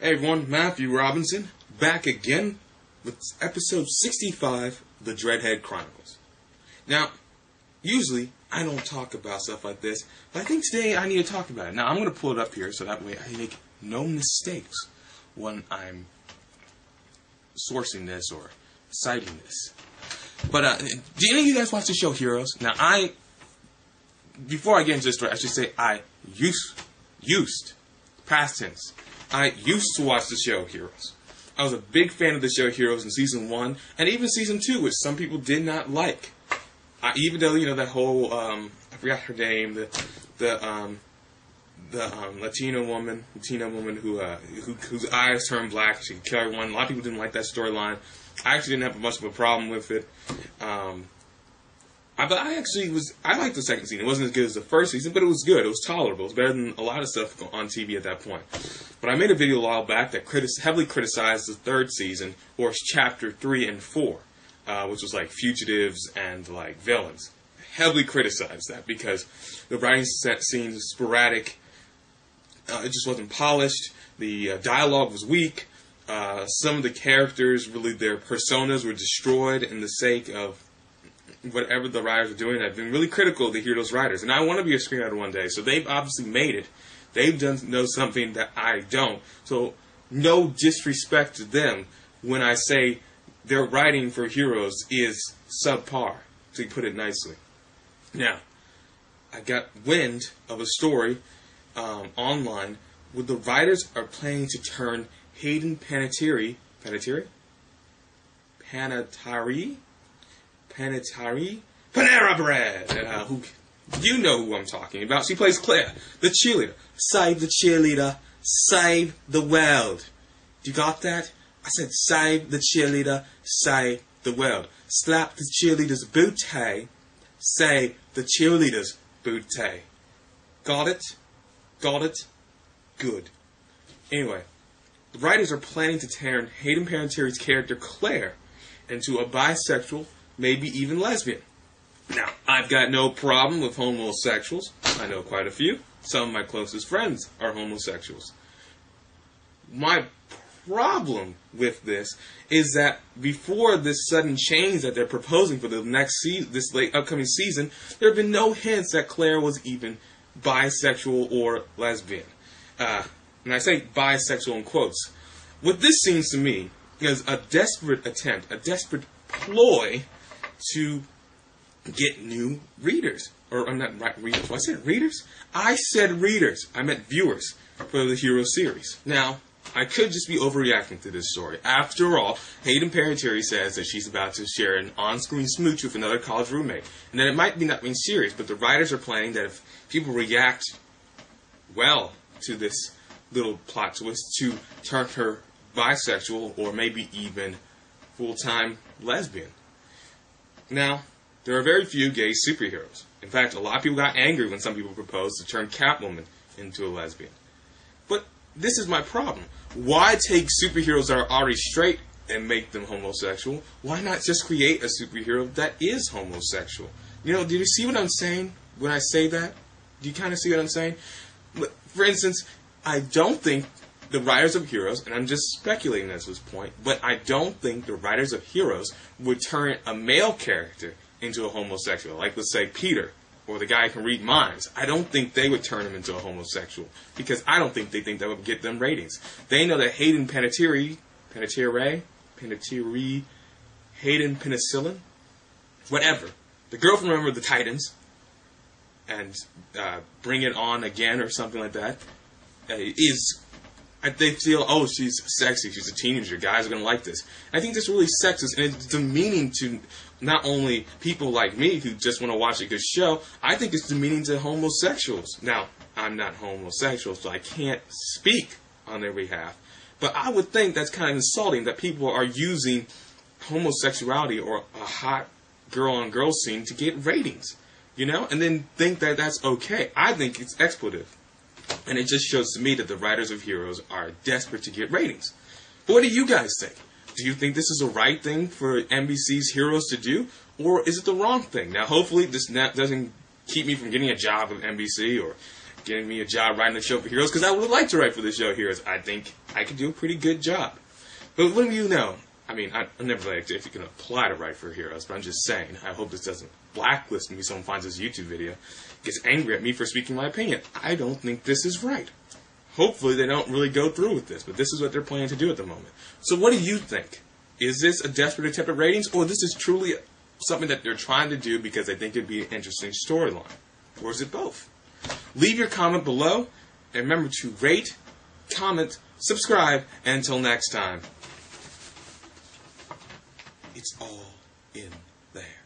Hey everyone, Matthew Robinson, back again with episode 65 of the Dreadhead Chronicles. Now, usually I don't talk about stuff like this, but I think today I need to talk about it. Now, I'm going to pull it up here so that way I make no mistakes when I'm sourcing this or citing this. But, do any of you guys watch the show Heroes? Now, before I get into this story, I should say I used, past tense, I used to watch the show Heroes. I was a big fan of the show Heroes in Season 1, and even Season 2, which some people did not like. Even though, that whole, I forgot her name, the Latina woman whose eyes turned black, she could kill everyone. A lot of people didn't like that storyline. I actually didn't have much of a problem with it. But I liked the second season. It wasn't as good as the first season, but it was good. It was tolerable. It was better than a lot of stuff on TV at that point. But I made a video a while back that heavily criticized the third season, or chapter 3 and 4, which was like fugitives and like villains. Heavily criticized that because the writing set seemed sporadic. It just wasn't polished. The dialogue was weak. Some of the characters, really their personas, were destroyed in the sake of whatever the writers are doing. I've been really critical of the Heroes writers, and I want to be a screenwriter one day, so they've obviously made it. They've know something that I don't, so no disrespect to them when I say their writing for Heroes is subpar, to put it nicely. Now, I got wind of a story online where the writers are planning to turn Hayden Panettiere, Panera Bread. You know who I'm talking about. She plays Claire, the cheerleader. Save the cheerleader, save the world. You got that? I said save the cheerleader, save the world. Slap the cheerleader's booty, save the cheerleader's booty. Got it? Got it? Good. Anyway, the writers are planning to turn Hayden Panettiere's character Claire into a bisexual, maybe even lesbian. Now, I've got no problem with homosexuals. I know quite a few. Some of my closest friends are homosexuals. My problem with this is that before this sudden change that they're proposing for the next upcoming season, there have been no hints that Claire was even bisexual or lesbian. And I say bisexual in quotes. What this seems to me is a desperate attempt, a desperate ploy to get new readers. Or, I'm not right, readers. Well, I said readers? I said readers. I meant viewers for the Hero series. Now, I could just be overreacting to this story. After all, Hayden Panettiere says that she's about to share an on-screen smooch with another college roommate. And that it might be not being serious, but the writers are planning that if people react well to this little plot twist, to turn her bisexual or maybe even full-time lesbian. Now, there are very few gay superheroes. In fact, a lot of people got angry when some people proposed to turn Catwoman into a lesbian. But this is my problem. Why take superheroes that are already straight and make them homosexual? Why not just create a superhero that is homosexual? Do you see what I'm saying when I say that? Do you kind of see what I'm saying? For instance, I don't think the writers of Heroes, and I'm just speculating at this point, but I don't think the writers of Heroes would turn a male character into a homosexual. Like, let's say, Peter, or the guy who can read minds. I don't think they would turn him into a homosexual, because I don't think they think that would get them ratings. They know that Hayden Panettiere, Hayden Penicillin, whatever, the girl from Remember the Titans, and Bring It On Again, or something like that, they feel, oh, she's sexy, she's a teenager, guys are going to like this. And I think that's really sexist, and it's demeaning to not only people like me who just want to watch a good show, I think it's demeaning to homosexuals. Now, I'm not homosexual, so I can't speak on their behalf, but I would think that's kind of insulting that people are using homosexuality or a hot girl-on-girl scene to get ratings, and then think that that's okay. I think it's expletive. And it just shows to me that the writers of Heroes are desperate to get ratings. But what do you guys think? Do you think this is the right thing for NBC's Heroes to do? Or is it the wrong thing? Now, hopefully this doesn't keep me from getting a job with NBC or getting me a job writing a show for Heroes, because I would like to write for the show Heroes. I think I could do a pretty good job. But what do you know? I mean, I never like if you can apply to write for Heroes, but I'm just saying, I hope this doesn't blacklist me. Someone finds this YouTube video, gets angry at me for speaking my opinion. I don't think this is right. Hopefully they don't really go through with this, but this is what they're planning to do at the moment. So what do you think? Is this a desperate attempt at ratings, or this is truly something that they're trying to do because they think it'd be an interesting storyline? Or is it both? Leave your comment below, and remember to rate, comment, subscribe, and until next time, it's all in there.